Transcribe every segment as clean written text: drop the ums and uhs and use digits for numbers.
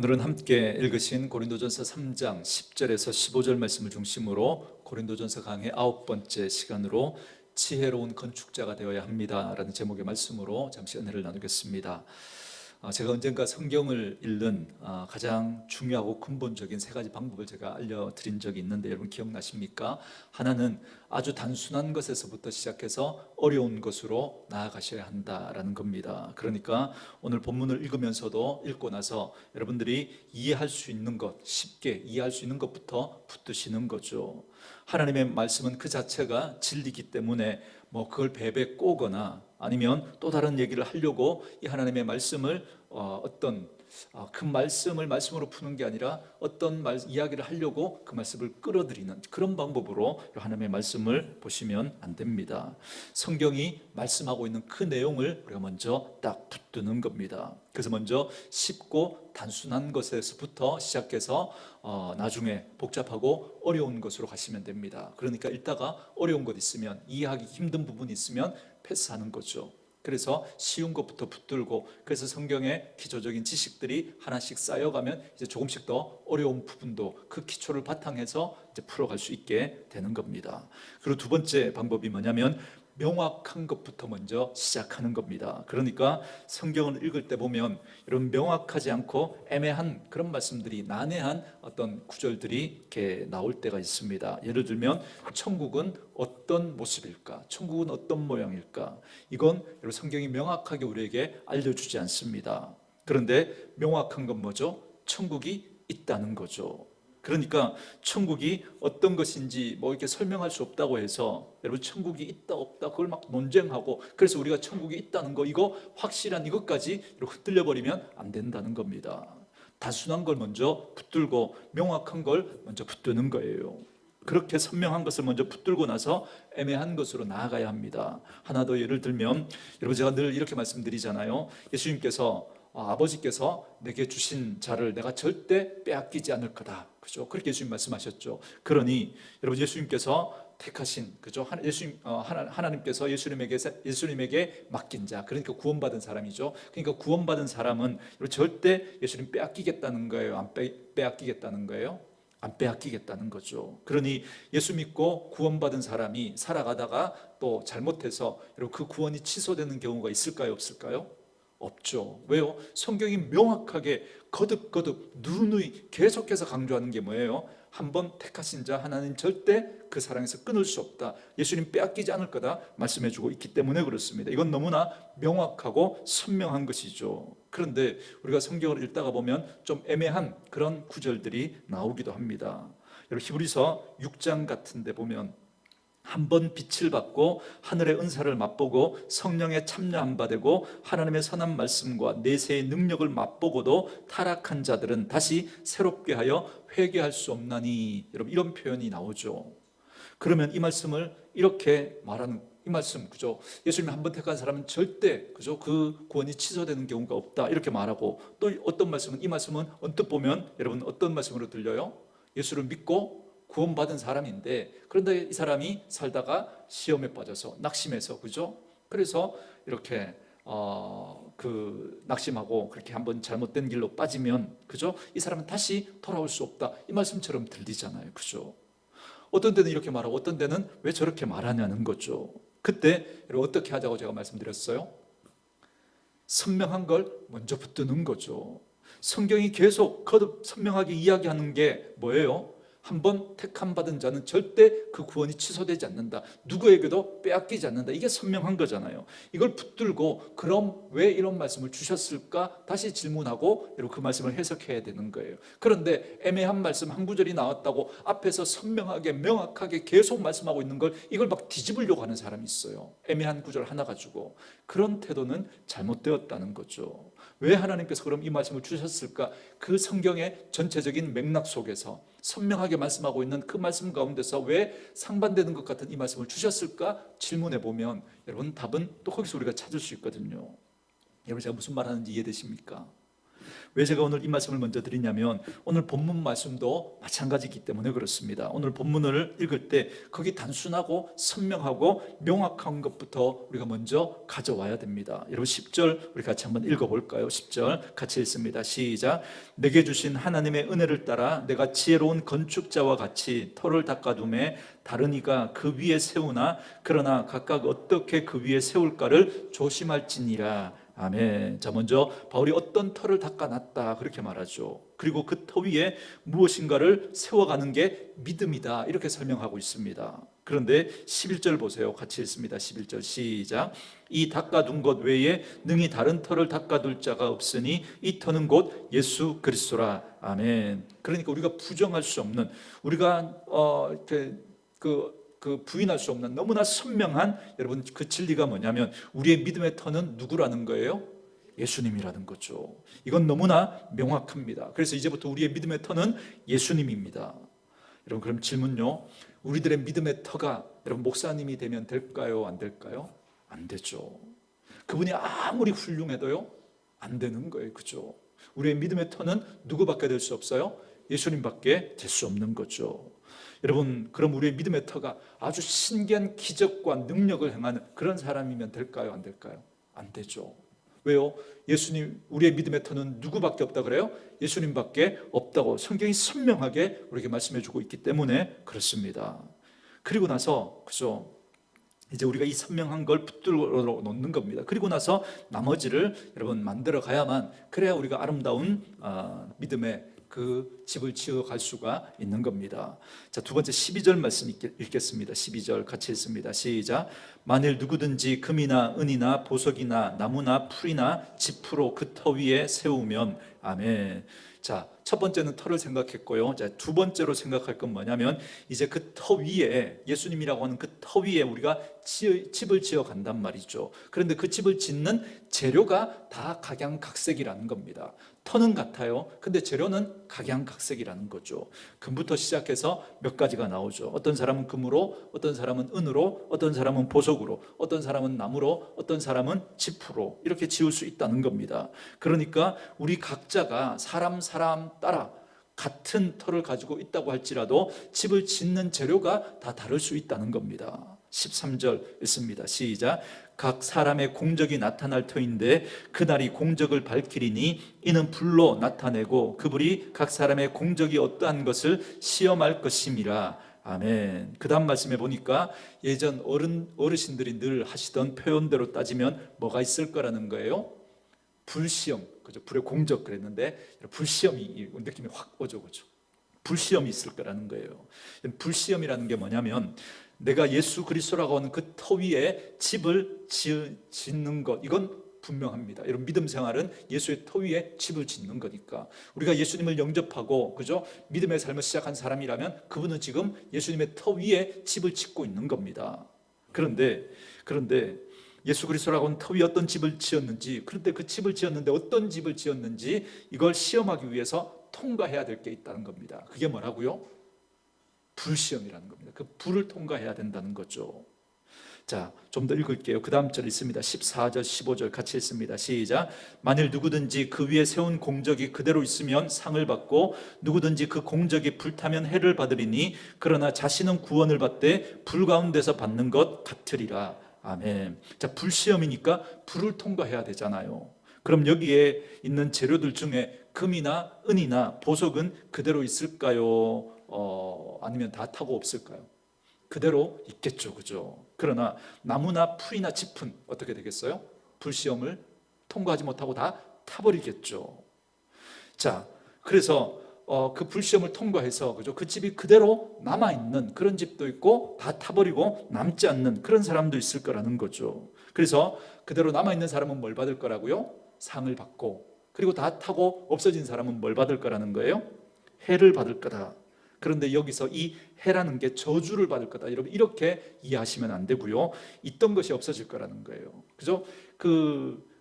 오늘은 함께 읽으신 고린도전서 3장 10절에서 15절 말씀을 중심으로 고린도전서 강의 9번째 시간으로 지혜로운 건축자가 되어야 합니다 라는 제목의 말씀으로 잠시 은혜를 나누겠습니다. 제가 언젠가 성경을 읽는 가장 중요하고 근본적인 세 가지 방법을 제가 알려드린 적이 있는데 여러분 기억나십니까? 하나는 아주 단순한 것에서부터 시작해서 어려운 것으로 나아가셔야 한다라는 겁니다. 그러니까 오늘 본문을 읽으면서도 읽고 나서 여러분들이 이해할 수 있는 것, 쉽게 이해할 수 있는 것부터 붙드시는 거죠. 하나님의 말씀은 그 자체가 진리이기 때문에 그걸 베베 꼬거나 아니면 또 다른 얘기를 하려고 이 하나님의 말씀을 그 말씀을 말씀으로 푸는 게 아니라 어떤 이야기를 하려고 그 말씀을 끌어들이는 그런 방법으로 하나님의 말씀을 보시면 안 됩니다. 성경이 말씀하고 있는 그 내용을 우리가 먼저 딱 붙드는 겁니다. 그래서 먼저 쉽고 단순한 것에서부터 시작해서 나중에 복잡하고 어려운 것으로 가시면 됩니다. 그러니까 읽다가 어려운 것 있으면, 이해하기 힘든 부분이 있으면 패스하는 거죠. 그래서 쉬운 것부터 붙들고, 그래서 성경의 기초적인 지식들이 하나씩 쌓여가면 이제 조금씩 더 어려운 부분도 그 기초를 바탕해서 이제 풀어갈 수 있게 되는 겁니다. 그리고 두 번째 방법이 뭐냐면 명확한 것부터 먼저 시작하는 겁니다. 그러니까 성경을 읽을 때 보면 여러분 명확하지 않고 애매한 그런 말씀들이, 난해한 어떤 구절들이 이렇게 나올 때가 있습니다. 예를 들면 천국은 어떤 모습일까? 천국은 어떤 모양일까? 이건 여러분 성경이 명확하게 우리에게 알려주지 않습니다. 그런데 명확한 건 뭐죠? 천국이 있다는 거죠. 그러니까 천국이 어떤 것인지 이렇게 설명할 수 없다고 해서 여러분 천국이 있다 없다 그걸 막 논쟁하고, 그래서 우리가 천국이 있다는 거, 이거 확실한 이것까지 흔들려 버리면 안 된다는 겁니다. 단순한 걸 먼저 붙들고 명확한 걸 먼저 붙드는 거예요. 그렇게 선명한 것을 먼저 붙들고 나서 애매한 것으로 나아가야 합니다. 하나 더 예를 들면, 여러분 제가 늘 이렇게 말씀드리잖아요. 예수님께서 아버지께서 내게 주신 자를 내가 절대 빼앗기지 않을 거다. 그죠? 그렇게 예수님 말씀하셨죠. 그러니 여러분 예수님께서 택하신, 그죠? 하나님께서 예수님에게 맡긴 자, 그러니까 구원받은 사람이죠. 그러니까 구원받은 사람은 절대 예수님 빼앗기겠다는 거예요? 안 빼앗기겠다는 거예요? 안 빼앗기겠다는 거죠. 그러니 예수 믿고 구원받은 사람이 살아가다가 또 잘못해서 여러분 그 구원이 취소되는 경우가 있을까요? 없을까요? 없죠. 왜요? 성경이 명확하게 거듭거듭 누누이 계속해서 강조하는 게 뭐예요? 한번 택하신 자 하나님 절대 그 사랑에서 끊을 수 없다, 예수님 빼앗기지 않을 거다 말씀해주고 있기 때문에 그렇습니다. 이건 너무나 명확하고 선명한 것이죠. 그런데 우리가 성경을 읽다가 보면 좀 애매한 그런 구절들이 나오기도 합니다. 여러분 히브리서 6장 같은 데 보면 한번 빛을 받고 하늘의 은사를 맛보고 성령에 참여한 바 되고 하나님의 선한 말씀과 내세의 능력을 맛보고도 타락한 자들은 다시 새롭게 하여 회개할 수 없나니, 여러분 이런 표현이 나오죠. 그러면 이 말씀을 이렇게 말하는, 이 말씀 그죠? 예수님이 한번 택한 사람은 절대 그죠? 그 구원이 취소되는 경우가 없다 이렇게 말하고, 또 어떤 말씀은, 이 말씀은 언뜻 보면 여러분 어떤 말씀으로 들려요? 예수를 믿고 구원받은 사람인데, 그런데 이 사람이 살다가 시험에 빠져서 낙심해서, 그죠? 그래서 이렇게 낙심하고 그렇게 한번 잘못된 길로 빠지면, 그죠? 이 사람은 다시 돌아올 수 없다 이 말씀처럼 들리잖아요, 그죠? 어떤 때는 이렇게 말하고 어떤 때는 왜 저렇게 말하냐는 거죠. 그때 여러분 어떻게 하자고 제가 말씀드렸어요? 선명한 걸 먼저 붙드는 거죠. 성경이 계속 거듭 선명하게 이야기하는 게 뭐예요? 한번 택함 받은 자는 절대 그 구원이 취소되지 않는다, 누구에게도 빼앗기지 않는다, 이게 선명한 거잖아요. 이걸 붙들고 그럼 왜 이런 말씀을 주셨을까 다시 질문하고 그 말씀을 해석해야 되는 거예요. 그런데 애매한 말씀 한 구절이 나왔다고 앞에서 선명하게 명확하게 계속 말씀하고 있는 걸 이걸 막 뒤집으려고 하는 사람이 있어요. 애매한 구절 하나 가지고. 그런 태도는 잘못되었다는 거죠. 왜 하나님께서 그럼 이 말씀을 주셨을까? 그 성경의 전체적인 맥락 속에서 선명하게 말씀하고 있는 그 말씀 가운데서 왜 상반되는 것 같은 이 말씀을 주셨을까? 질문해 보면 여러분 답은 또 거기서 우리가 찾을 수 있거든요. 여러분 제가 무슨 말 하는지 이해되십니까? 왜 제가 오늘 이 말씀을 먼저 드리냐면 오늘 본문 말씀도 마찬가지이기 때문에 그렇습니다. 오늘 본문을 읽을 때 거기 단순하고 선명하고 명확한 것부터 우리가 먼저 가져와야 됩니다. 여러분 10절 우리 같이 한번 읽어볼까요? 10절 같이 읽습니다. 시작. 내게 주신 하나님의 은혜를 따라 내가 지혜로운 건축자와 같이 터를 닦아둠에 다른 이가 그 위에 세우나 그러나 각각 어떻게 그 위에 세울까를 조심할지니라. 아멘. 자, 먼저 바울이 어떤 터를 닦아놨다 그렇게 말하죠. 그리고 그 터 위에 무엇인가를 세워가는 게 믿음이다 이렇게 설명하고 있습니다. 그런데 11절 보세요. 같이 읽습니다. 11절 시작. 이 닦아둔 것 외에 능히 다른 터를 닦아둘 자가 없으니 이 터는 곧 예수 그리스도라. 아멘. 그러니까 우리가 부정할 수 없는, 우리가 부인할 수 없는 너무나 선명한 여러분 그 진리가 뭐냐면 우리의 믿음의 터는 누구라는 거예요? 예수님이라는 거죠. 이건 너무나 명확합니다. 그래서 이제부터 우리의 믿음의 터는 예수님입니다. 여러분 그럼 질문요. 우리들의 믿음의 터가 여러분 목사님이 되면 될까요? 안 될까요? 안 되죠. 그분이 아무리 훌륭해도요 안 되는 거예요. 그죠? 우리의 믿음의 터는 누구밖에 될 수 없어요? 예수님밖에 될 수 없는 거죠. 여러분 그럼 우리의 믿음의 터가 아주 신기한 기적과 능력을 행하는 그런 사람이면 될까요? 안 될까요? 안 되죠. 왜요? 예수님, 우리의 믿음의 터는 누구밖에 없다 그래요? 예수님밖에 없다고 성경이 선명하게 우리에게 말씀해 주고 있기 때문에 그렇습니다. 그리고 나서 그죠? 이제 우리가 이 선명한 걸 붙들어 놓는 겁니다. 그리고 나서 나머지를 여러분 만들어 가야만 그래야 우리가 아름다운 믿음의 그 집을 지어갈 수가 있는 겁니다. 자, 두 번째 12절 말씀 읽겠습니다. 12절 같이 읽습니다. 시작. 만일 누구든지 금이나 은이나 보석이나 나무나 풀이나 지푸로 그 터 위에 세우면 아멘. 자, 첫 번째는 터를 생각했고요. 자, 두 번째로 생각할 건 뭐냐면 이제 그 터 위에 예수님이라고 하는 그 터 위에 우리가 집을 지어 간단 말이죠. 그런데 그 집을 짓는 재료가 다 각양각색이라는 겁니다. 터는 같아요. 근데 재료는 각양각색이라는 거죠. 금부터 시작해서 몇 가지가 나오죠. 어떤 사람은 금으로, 어떤 사람은 은으로, 어떤 사람은 보석으로, 어떤 사람은 나무로, 어떤 사람은 지푸로 이렇게 지을 수 있다는 겁니다. 그러니까 우리 각자가 사람 따라 같은 터를 가지고 있다고 할지라도 집을 짓는 재료가 다 다를 수 있다는 겁니다. 13절 읽습니다. 시작. 각 사람의 공적이 나타날 터인데 그날이 공적을 밝히리니 이는 불로 나타내고 그 불이 각 사람의 공적이 어떠한 것을 시험할 것임이라. 아멘. 그 다음 말씀에 보니까 예전 어르신들이 늘 하시던 표현대로 따지면 뭐가 있을 거라는 거예요? 불시험, 그죠? 불의 공적 그랬는데 불시험이 느낌이 확 오죠, 그죠? 불시험이 있을 거라는 거예요. 불시험이라는 게 뭐냐면 내가 예수 그리스도라고 하는 그 터 위에 집을 짓는 것, 이건 분명합니다. 여러분 믿음 생활은 예수의 터 위에 집을 짓는 거니까 우리가 예수님을 영접하고 그죠? 믿음의 삶을 시작한 사람이라면 그분은 지금 예수님의 터 위에 집을 짓고 있는 겁니다. 그런데 예수 그리스도라고 하는 터 위에 어떤 집을 지었는지, 그런데 그 집을 지었는데 어떤 집을 지었는지 이걸 시험하기 위해서 통과해야 될 게 있다는 겁니다. 그게 뭐라고요? 불시험이라는 겁니다. 그 불을 통과해야 된다는 거죠. 자, 좀 더 읽을게요. 그 다음 절 있습니다. 14절, 15절 같이 읽습니다. 시작. 만일 누구든지 그 위에 세운 공적이 그대로 있으면 상을 받고 누구든지 그 공적이 불타면 해를 받으리니 그러나 자신은 구원을 받되 불 가운데서 받는 것 같으리라. 아멘. 자, 불시험이니까 불을 통과해야 되잖아요. 그럼 여기에 있는 재료들 중에 금이나 은이나 보석은 그대로 있을까요? 아니면 다 타고 없을까요? 그대로 있겠죠, 그죠? 그러나 나무나 풀이나 짚은 어떻게 되겠어요? 불시험을 통과하지 못하고 다 타버리겠죠. 자, 그래서 그 불시험을 통과해서 그죠? 그 집이 그대로 남아 있는 그런 집도 있고 다 타버리고 남지 않는 그런 사람도 있을 거라는 거죠. 그래서 그대로 남아 있는 사람은 뭘 받을 거라고요? 상을 받고, 그리고 다 타고 없어진 사람은 뭘 받을 거라는 거예요? 해를 받을 거다. 그런데 여기서 이 해라는 게 저주를 받을 거다. 여러분 이렇게 이해하시면 안 되고요. 있던 것이 없어질 거라는 거예요. 그죠?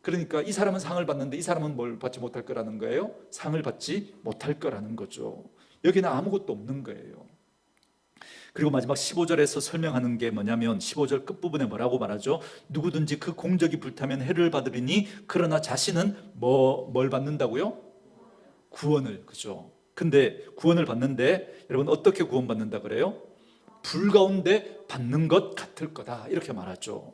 그러니까 이 사람은 상을 받는데 이 사람은 뭘 받지 못할 거라는 거예요? 상을 받지 못할 거라는 거죠. 여기는 아무것도 없는 거예요. 그리고 마지막 15절에서 설명하는 게 뭐냐면 15절 끝부분에 뭐라고 말하죠? 누구든지 그 공적이 불타면 해를 받으리니 그러나 자신은 뭘 받는다고요? 구원을, 그죠? 근데 구원을 받는데 여러분 어떻게 구원받는다 그래요? 불 가운데 받는 것 같을 거다 이렇게 말하죠.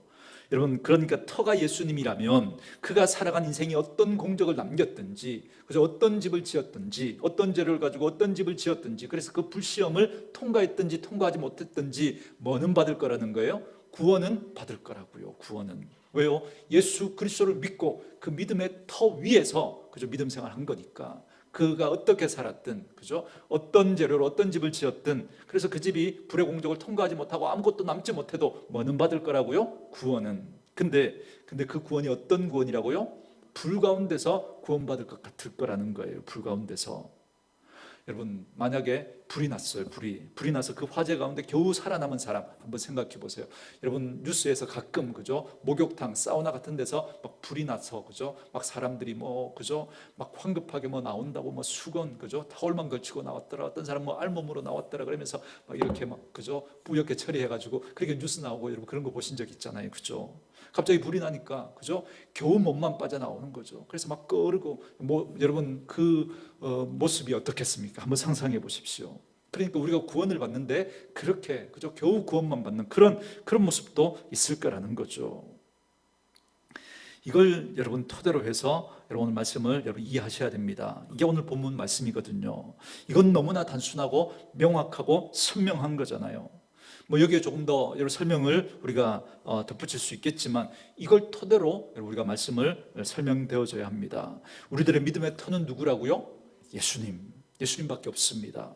여러분 그러니까 터가 예수님이라면 그가 살아간 인생이 어떤 공적을 남겼든지, 그죠? 어떤 집을 지었든지, 어떤 재료를 가지고 어떤 집을 지었든지, 그래서 그 불시험을 통과했든지 통과하지 못했든지 뭐는 받을 거라는 거예요? 구원은 받을 거라고요. 구원은. 왜요? 예수 그리스도를 믿고 그 믿음의 터 위에서, 그죠? 믿음 생활한 거니까. 그가 어떻게 살았든, 그죠? 어떤 재료로 어떤 집을 지었든, 그래서 그 집이 불의 공적을 통과하지 못하고 아무것도 남지 못해도 뭐는 받을 거라고요? 구원은. 근데 그 구원이 어떤 구원이라고요? 불 가운데서 구원받을 것 같을 거라는 거예요. 불 가운데서. 여러분 만약에 불이 났어요. 불이 나서 그 화재 가운데 겨우 살아남은 사람 한번 생각해 보세요. 여러분 뉴스에서 가끔, 그죠? 목욕탕, 사우나 같은 데서 막 불이 나서, 그죠? 막 사람들이 뭐, 그죠? 막 황급하게 뭐 나온다고, 뭐 수건, 그죠? 타올만 걸치고 나왔더라. 어떤 사람 뭐 알몸으로 나왔더라. 그러면서 막 이렇게 막, 그죠? 뿌옇게 처리해가지고 그렇게 뉴스 나오고, 여러분 그런 거 보신 적 있잖아요, 그죠? 갑자기 불이 나니까, 그죠? 겨우 몸만 빠져나오는 거죠. 그래서 막 끄르고, 뭐 여러분 그 모습이 어떻겠습니까? 한번 상상해 보십시오. 그러니까 우리가 구원을 받는데 그렇게, 그죠? 겨우 구원만 받는 그런 모습도 있을 거라는 거죠. 이걸 여러분 토대로 해서 여러분 오늘 말씀을 여러분 이해하셔야 됩니다. 이게 오늘 본문 말씀이거든요. 이건 너무나 단순하고 명확하고 선명한 거잖아요. 뭐 여기에 조금 더 여러분 설명을 우리가 덧붙일 수 있겠지만, 이걸 토대로 우리가 말씀을 설명되어줘야 합니다. 우리들의 믿음의 터는 누구라고요? 예수님밖에 없습니다.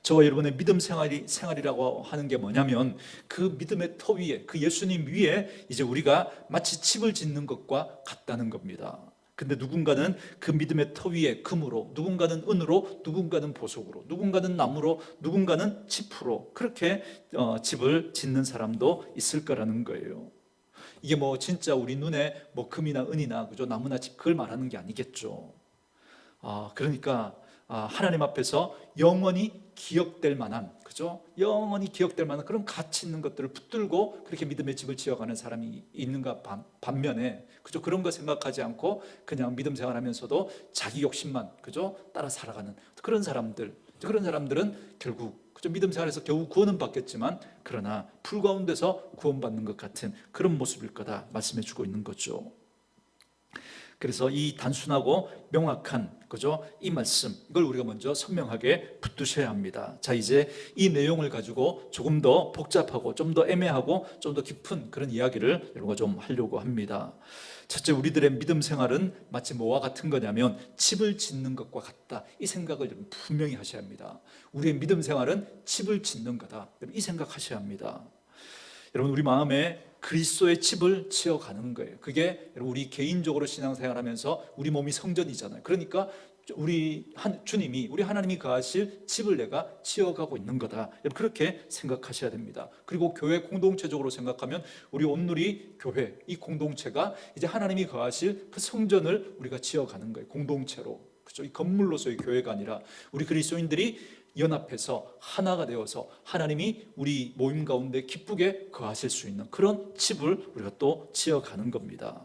저와 여러분의 믿음 생활이라고 하는 게 뭐냐면, 그 믿음의 터 위에, 그 예수님 위에 이제 우리가 마치 집을 짓는 것과 같다는 겁니다. 근데 누군가는 그 믿음의 터 위에 금으로, 누군가는 은으로, 누군가는 보석으로, 누군가는 나무로, 누군가는 짚으로 그렇게 집을 짓는 사람도 있을 거라는 거예요. 이게 뭐 진짜 우리 눈에 뭐 금이나 은이나, 그죠? 나무나 집, 그걸 말하는 게 아니겠죠. 그러니까 하나님 앞에서 영원히 기억될 만한, 그죠? 영원히 기억될 만한 그런 가치 있는 것들을 붙들고 그렇게 믿음의 집을 지어가는 사람이 있는가 반면에, 그죠? 그런 거 생각하지 않고 그냥 믿음 생활하면서도 자기 욕심만, 그죠? 따라 살아가는 그런 사람들은 결국, 그죠? 믿음 생활에서 겨우 구원은 받겠지만 그러나 불 가운데서 구원받는 것 같은 그런 모습일 거다 말씀해 주고 있는 거죠. 그래서 이 단순하고 명확한, 그죠? 이 말씀, 이걸 우리가 먼저 선명하게 붙드셔야 합니다. 자, 이제 이 내용을 가지고 조금 더 복잡하고 좀 더 애매하고 좀 더 깊은 그런 이야기를 여러분과 좀 하려고 합니다. 첫째, 우리들의 믿음 생활은 마치 뭐와 같은 거냐면 집을 짓는 것과 같다. 이 생각을 여러분 분명히 하셔야 합니다. 우리의 믿음 생활은 집을 짓는 거다. 이 생각하셔야 합니다. 여러분 우리 마음에 그리스도의 집을 지어가는 거예요. 그게 우리 개인적으로 신앙생활하면서 우리 몸이 성전이잖아요. 그러니까 우리 주님이, 우리 하나님이 거하실 집을 내가 지어가고 있는 거다. 그렇게 생각하셔야 됩니다. 그리고 교회 공동체적으로 생각하면 우리 온누리 교회, 이 공동체가 이제 하나님이 거하실 그 성전을 우리가 지어가는 거예요. 공동체로. 그렇죠? 이 건물로서의 교회가 아니라 우리 그리스도인들이 연합해서 하나가 되어서 하나님이 우리 모임 가운데 기쁘게 거하실 수 있는 그런 집을 우리가 또 지어가는 겁니다.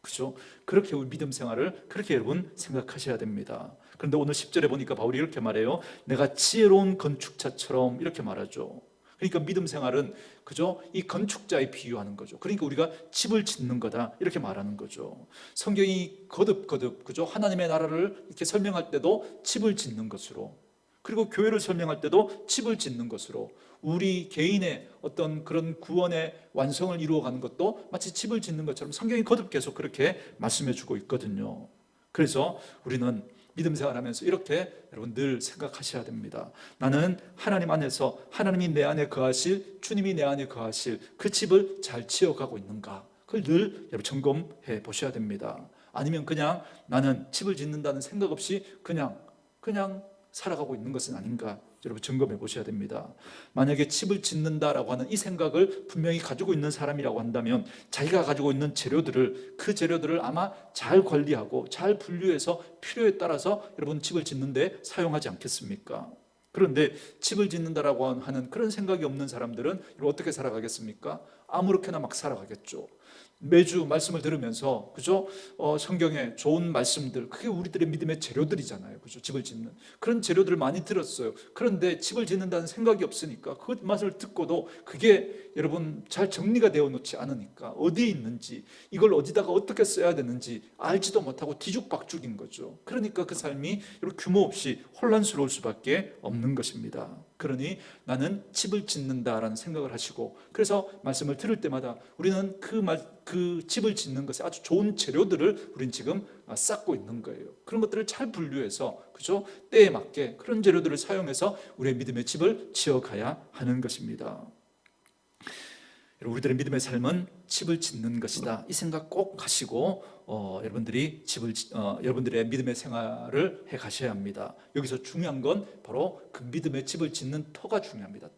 그죠? 그렇게 우리 믿음 생활을 그렇게 여러분 생각하셔야 됩니다. 그런데 오늘 10절에 보니까 바울이 이렇게 말해요. 내가 지혜로운 건축자처럼, 이렇게 말하죠. 그러니까 믿음 생활은, 그죠? 이 건축자에 비유하는 거죠. 그러니까 우리가 집을 짓는 거다 이렇게 말하는 거죠. 성경이 거듭, 그죠? 하나님의 나라를 이렇게 설명할 때도 집을 짓는 것으로, 그리고 교회를 설명할 때도 집을 짓는 것으로, 우리 개인의 어떤 그런 구원의 완성을 이루어가는 것도 마치 집을 짓는 것처럼 성경이 거듭 계속 그렇게 말씀해 주고 있거든요. 그래서 우리는 믿음 생활하면서 이렇게 여러분 늘 생각하셔야 됩니다. 나는 하나님 안에서, 하나님이 내 안에 거하실, 주님이 내 안에 거하실 그 집을 잘 지어가고 있는가, 그걸 늘 여러분 점검해 보셔야 됩니다. 아니면 그냥 나는 집을 짓는다는 생각 없이 그냥 살아가고 있는 것은 아닌가, 여러분 점검해 보셔야 됩니다. 만약에 집을 짓는다라고 하는 이 생각을 분명히 가지고 있는 사람이라고 한다면 자기가 가지고 있는 그 재료들을 아마 잘 관리하고 잘 분류해서 필요에 따라서 여러분 집을 짓는데 사용하지 않겠습니까? 그런데 집을 짓는다라고 하는 그런 생각이 없는 사람들은 어떻게 살아가겠습니까? 아무렇게나 막 살아가겠죠. 매주 말씀을 들으면서, 그죠? 성경에 좋은 말씀들, 그게 우리들의 믿음의 재료들이잖아요. 그죠? 집을 짓는. 그런 재료들을 많이 들었어요. 그런데 집을 짓는다는 생각이 없으니까 그 말을 듣고도 그게 여러분 잘 정리가 되어 놓지 않으니까 어디에 있는지, 이걸 어디다가 어떻게 써야 되는지 알지도 못하고 뒤죽박죽인 거죠. 그러니까 그 삶이 이렇게 규모 없이 혼란스러울 수밖에 없는 것입니다. 그러니 나는 집을 짓는다라는 생각을 하시고, 그래서 말씀을 들을 때마다 우리는 그 집을 짓는 것에 아주 좋은 재료들을 우리는 지금 쌓고 있는 거예요. 그런 것들을 잘 분류해서, 그죠? 때에 맞게 그런 재료들을 사용해서 우리의 믿음의 집을 지어가야 하는 것입니다. 우리들의 믿음의 삶은 집을 짓는 것이다, 이 생각 꼭 하시고 여러분들이 여러분들의 믿음의 생활을 해 가셔야 합니다. 여기서 중요한 건 바로 그 믿음의 집을 짓는 터가 중요합니다.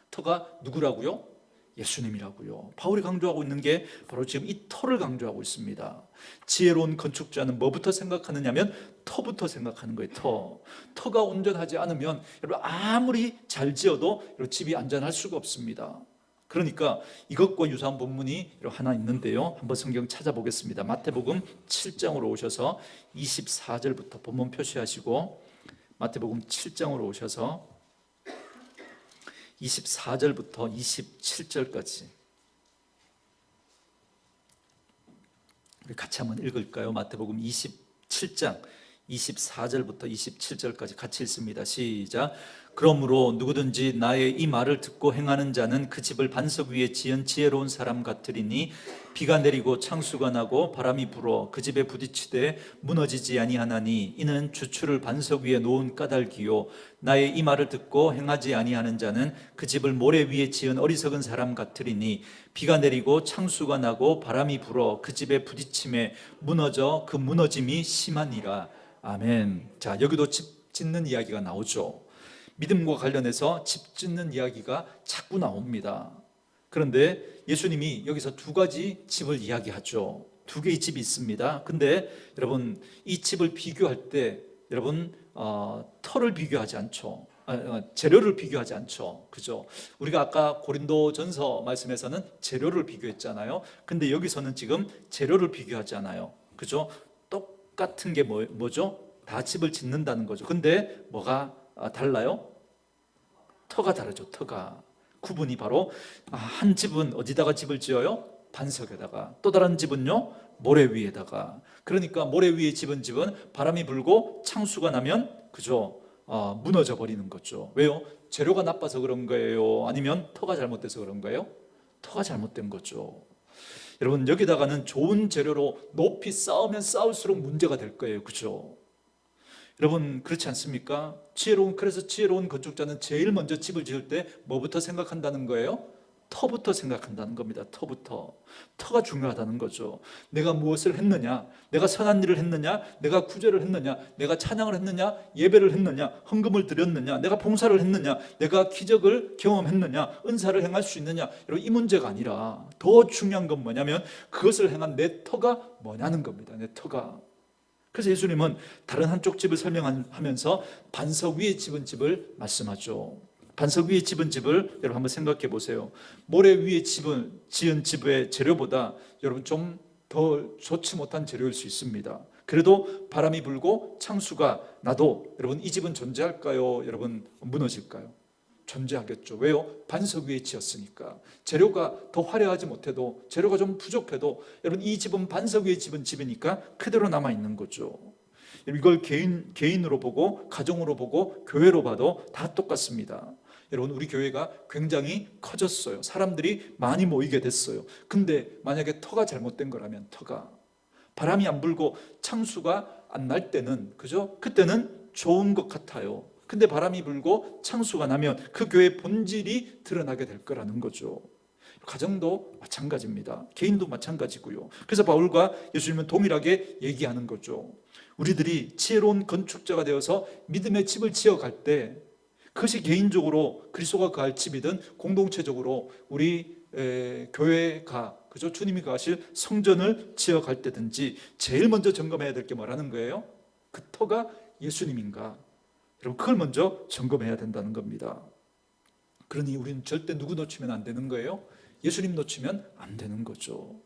터가 누구라고요? 예수님이라고요. 바울이 강조하고 있는 게 바로 지금 이 터를 강조하고 있습니다. 지혜로운 건축자는 뭐부터 생각하느냐면 터부터 생각하는 거예요. 터가 온전하지 않으면 여러분 아무리 잘 지어도 집이 안전할 수가 없습니다. 그러니까 이것과 유사한 본문이 하나 있는데요, 한번 성경 찾아보겠습니다. 마태복음 7장으로 오셔서 24절부터 본문 표시하시고, 마태복음 7장으로 오셔서 24절부터 27절까지 우리 같이 한번 읽을까요? 마태복음 27장 24절부터 27절까지 같이 읽습니다. 시작. 그러므로 누구든지 나의 이 말을 듣고 행하는 자는 그 집을 반석 위에 지은 지혜로운 사람 같으리니 비가 내리고 창수가 나고 바람이 불어 그 집에 부딪히되 무너지지 아니하나니 이는 주추를 반석 위에 놓은 까닭이요 나의 이 말을 듣고 행하지 아니하는 자는 그 집을 모래 위에 지은 어리석은 사람 같으리니 비가 내리고 창수가 나고 바람이 불어 그 집에 부딪힘에 무너져 그 무너짐이 심하니라. 아멘. 자, 여기도 집 짓는 이야기가 나오죠. 믿음과 관련해서 집 짓는 이야기가 자꾸 나옵니다. 그런데 예수님이 여기서 두 가지 집을 이야기하죠. 두 개의 집이 있습니다. 근데 여러분 이 집을 비교할 때 여러분 터를 비교하지 않죠. 재료를 비교하지 않죠. 그죠? 우리가 아까 고린도전서 말씀에서는 재료를 비교했잖아요. 근데 여기서는 지금 재료를 비교하지 않아요. 그죠? 똑같은 게 뭐죠? 다 집을 짓는다는 거죠. 근데 뭐가 달라요? 터가 다르죠. 터가 구분이 바로 한 집은 어디다가 집을 지어요? 반석에다가. 또 다른 집은요? 모래 위에다가. 그러니까 모래 위에 집은 바람이 불고 창수가 나면 그죠? 무너져 버리는 거죠. 왜요? 재료가 나빠서 그런 거예요? 아니면 터가 잘못돼서 그런 거예요? 터가 잘못된 거죠. 여러분 여기다가는 좋은 재료로 높이 쌓으면 쌓을수록 문제가 될 거예요. 그죠? 여러분 그렇지 않습니까? 그래서 지혜로운 건축자는 제일 먼저 집을 지을 때 뭐부터 생각한다는 거예요? 터부터 생각한다는 겁니다. 터가 중요하다는 거죠. 내가 무엇을 했느냐, 내가 선한 일을 했느냐, 내가 구제를 했느냐, 내가 찬양을 했느냐, 예배를 했느냐, 헌금을 드렸느냐, 내가 봉사를 했느냐, 내가 기적을 경험했느냐, 은사를 행할 수 있느냐, 여러분 이 문제가 아니라 더 중요한 건 뭐냐면 그것을 행한 내 터가 뭐냐는 겁니다. 내 터가. 그래서 예수님은 다른 한쪽 집을 설명하면서 반석 위에 집을 말씀하죠. 반석 위에 집을 여러분 한번 생각해 보세요. 모래 위에 지은 집의 재료보다 여러분 좀 더 좋지 못한 재료일 수 있습니다. 그래도 바람이 불고 창수가 나도 여러분 이 집은 존재할까요? 여러분 무너질까요? 존재하겠죠. 왜요? 반석 위에 지었으니까. 재료가 더 화려하지 못해도, 재료가 좀 부족해도 여러분 이 집은 반석 위에 지은 집이니까 그대로 남아있는 거죠. 이걸 개인으로 보고 가정으로 보고 교회로 봐도 다 똑같습니다. 여러분 우리 교회가 굉장히 커졌어요. 사람들이 많이 모이게 됐어요. 근데 만약에 터가 잘못된 거라면, 터가 바람이 안 불고 창수가 안 날 때는, 그죠? 그때는 좋은 것 같아요. 근데 바람이 불고 창수가 나면 그 교회의 본질이 드러나게 될 거라는 거죠. 가정도 마찬가지입니다. 개인도 마찬가지고요. 그래서 바울과 예수님은 동일하게 얘기하는 거죠. 우리들이 지혜로운 건축자가 되어서 믿음의 집을 지어갈 때 그것이 개인적으로 그리스도가 거할 집이든 공동체적으로 우리 교회가, 그죠? 주님이 거하실 성전을 지어갈 때든지 제일 먼저 점검해야 될 게 뭐라는 거예요? 그 터가 예수님인가? 여러분 그걸 먼저 점검해야 된다는 겁니다. 그러니 우리는 절대 누구 놓치면 안 되는 거예요? 예수님 놓치면 안 되는 거죠.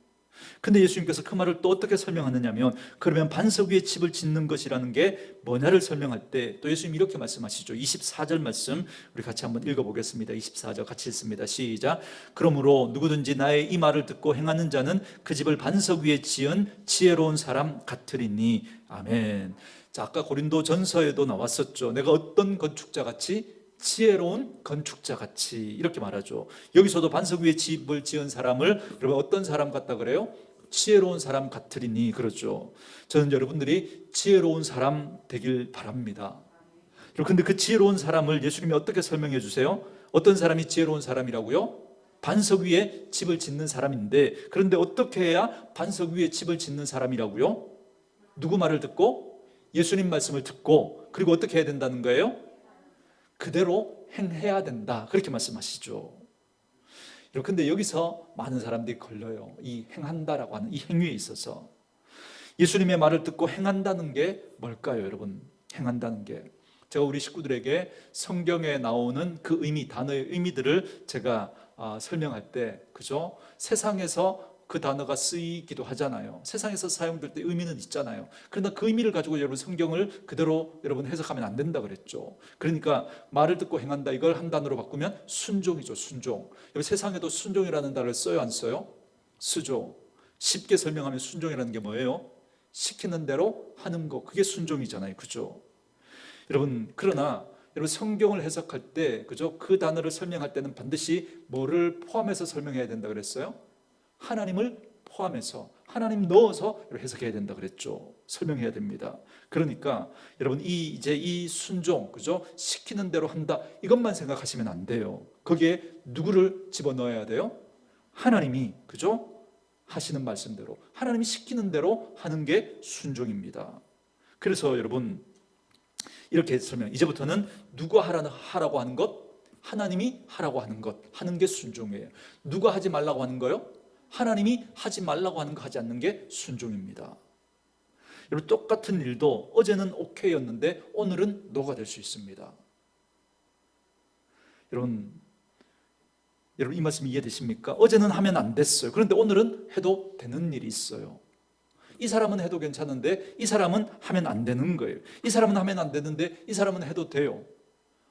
근데 예수님께서 그 말을 또 어떻게 설명하느냐면, 그러면 반석 위에 집을 짓는 것이라는 게 뭐냐를 설명할 때 또 예수님이 이렇게 말씀하시죠. 24절 말씀 우리 같이 한번 읽어보겠습니다. 24절 같이 읽습니다. 시작. 그러므로 누구든지 나의 이 말을 듣고 행하는 자는 그 집을 반석 위에 지은 지혜로운 사람 같으리니. 아멘. 자, 아까 고린도 전서에도 나왔었죠. 내가 어떤 건축자 같이? 지혜로운 건축자 같이, 이렇게 말하죠. 여기서도 반석 위에 집을 지은 사람을 여러분 어떤 사람 같다 그래요? 지혜로운 사람 같으리니. 그렇죠. 저는 여러분들이 지혜로운 사람 되길 바랍니다. 근데 그 지혜로운 사람을 예수님이 어떻게 설명해 주세요? 어떤 사람이 지혜로운 사람이라고요? 반석 위에 집을 짓는 사람인데, 그런데 어떻게 해야 반석 위에 집을 짓는 사람이라고요? 누구 말을 듣고? 예수님 말씀을 듣고, 그리고 어떻게 해야 된다는 거예요? 그대로 행해야 된다, 그렇게 말씀하시죠. 그런데 여기서 많은 사람들이 걸려요. 이 행한다라고 하는 이 행위에 있어서. 예수님의 말을 듣고 행한다는 게 뭘까요, 여러분? 행한다는 게, 제가 우리 식구들에게 성경에 나오는 그 의미, 단어의 의미들을 제가 설명할 때, 그죠? 세상에서 그 단어가 쓰이기도 하잖아요. 세상에서 사용될 때 의미는 있잖아요. 그러나 그 의미를 가지고 여러분 성경을 그대로 여러분 해석하면 안 된다 그랬죠. 그러니까 말을 듣고 행한다, 이걸 한 단어로 바꾸면 순종이죠. 순종. 여러분 세상에도 순종이라는 단어를 써요, 안 써요? 쓰죠. 쉽게 설명하면 순종이라는 게 뭐예요? 시키는 대로 하는 거, 그게 순종이잖아요. 그죠? 여러분, 그러나 여러분 성경을 해석할 때, 그죠? 그 단어를 설명할 때는 반드시 뭐를 포함해서 설명해야 된다 그랬어요? 하나님을 포함해서, 하나님 넣어서 해석해야 된다 그랬죠. 설명해야 됩니다. 그러니까 여러분 이제 이 순종, 그죠? 시키는 대로 한다, 이것만 생각하시면 안 돼요. 거기에 누구를 집어넣어야 돼요? 하나님이, 그죠? 하시는 말씀대로, 하나님이 시키는 대로 하는 게 순종입니다. 그래서 여러분 이렇게 설명, 이제부터는 누가 하라고 하는 것, 하나님이 하라고 하는 것, 하는 게 순종이에요. 누가 하지 말라고 하는 거요? 하나님이 하지 말라고 하는 거 하지 않는 게 순종입니다. 여러분 똑같은 일도 어제는 오케이였는데 오늘은 노가 될 수 있습니다. 여러분 이 말씀 이해되십니까? 어제는 하면 안 됐어요. 그런데 오늘은 해도 되는 일이 있어요. 이 사람은 해도 괜찮은데 이 사람은 하면 안 되는 거예요. 이 사람은 하면 안 되는데 이 사람은 해도 돼요.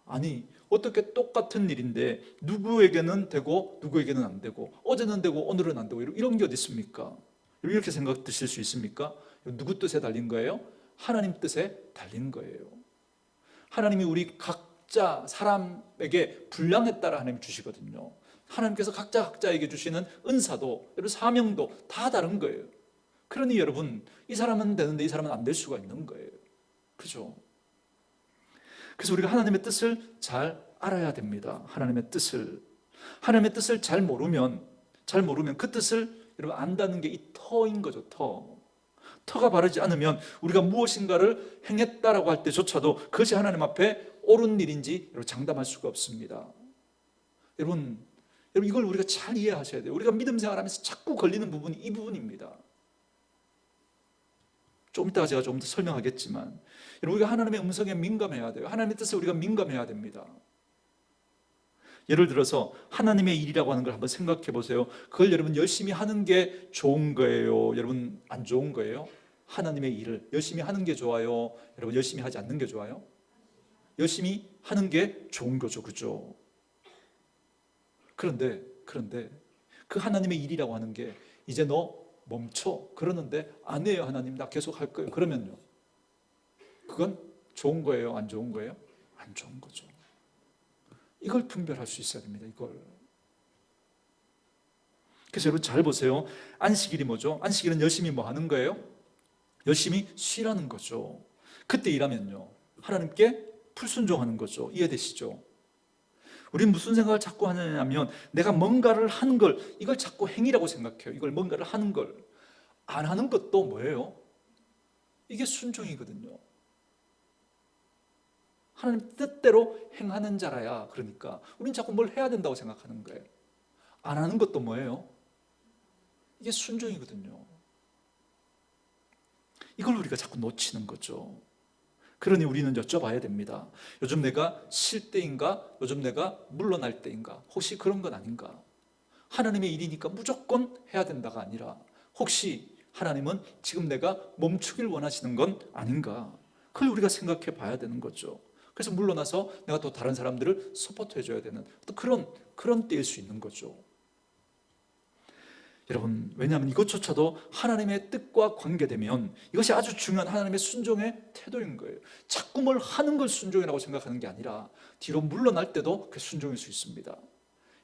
아니, 어떻게 똑같은 일인데 누구에게는 되고 누구에게는 안 되고, 어제는 되고 오늘은 안 되고, 이런 게 어디 있습니까? 이렇게 생각 드실 수 있습니까? 누구 뜻에 달린 거예요? 하나님 뜻에 달린 거예요. 하나님이 우리 각자 사람에게 분량에 따라 하나님 주시거든요. 하나님께서 각자에게 주시는 은사도, 여러분 사명도 다 다른 거예요. 그러니 여러분 이 사람은 되는데 이 사람은 안 될 수가 있는 거예요. 그죠? 그래서 우리가 하나님의 뜻을 잘 알아야 됩니다. 하나님의 뜻을 잘 모르면 그 뜻을 여러분 안다는 게 이 터인 거죠. 터가 바르지 않으면 우리가 무엇인가를 행했다라고 할 때조차도 그것이 하나님 앞에 옳은 일인지 여러분 장담할 수가 없습니다. 여러분 이걸 우리가 잘 이해하셔야 돼요. 우리가 믿음 생활하면서 자꾸 걸리는 부분이 이 부분입니다. 좀 이따가 제가 좀 더 설명하겠지만, 여러분 우리가 하나님의 음성에 민감해야 돼요. 하나님의 뜻에 우리가 민감해야 됩니다. 예를 들어서 하나님의 일이라고 하는 걸 한번 생각해 보세요. 그걸 여러분 열심히 하는 게 좋은 거예요? 여러분 안 좋은 거예요? 하나님의 일을 열심히 하는 게 좋아요? 여러분 열심히 하지 않는 게 좋아요? 열심히 하는 게 좋은 거죠. 그죠? 그런데 그 하나님의 일이라고 하는 게 이제 너 멈춰, 그러는데 안 해요. 하나님 나 계속 할 거예요. 그러면요, 그건 좋은 거예요? 안 좋은 거예요? 안 좋은 거죠. 이걸 분별할 수 있어야 됩니다. 이걸. 그래서 여러분 잘 보세요. 안식일이 뭐죠? 안식일은 열심히 뭐 하는 거예요? 열심히 쉬라는 거죠. 그때 일하면요, 하나님께 불순종하는 거죠. 이해되시죠? 우리는 무슨 생각을 자꾸 하냐면, 내가 뭔가를 하는 걸, 이걸 자꾸 행위라고 생각해요. 이걸 뭔가를 하는 걸. 안 하는 것도 뭐예요? 이게 순종이거든요. 하나님 뜻대로 행하는 자라야. 그러니까 우리는 자꾸 뭘 해야 된다고 생각하는 거예요. 안 하는 것도 뭐예요? 이게 순종이거든요. 이걸 우리가 자꾸 놓치는 거죠. 그러니 우리는 여쭤봐야 됩니다. 요즘 내가 쉴 때인가? 요즘 내가 물러날 때인가? 혹시 그런 건 아닌가? 하나님의 일이니까 무조건 해야 된다가 아니라 혹시 하나님은 지금 내가 멈추길 원하시는 건 아닌가? 그걸 우리가 생각해 봐야 되는 거죠. 그래서 물러나서 내가 또 다른 사람들을 서포트해 줘야 되는 또 그런 때일 수 있는 거죠. 여러분, 왜냐하면 이것조차도 하나님의 뜻과 관계되면 이것이 아주 중요한 하나님의 순종의 태도인 거예요. 자꾸 뭘 하는 걸 순종이라고 생각하는 게 아니라 뒤로 물러날 때도 그게 순종일 수 있습니다.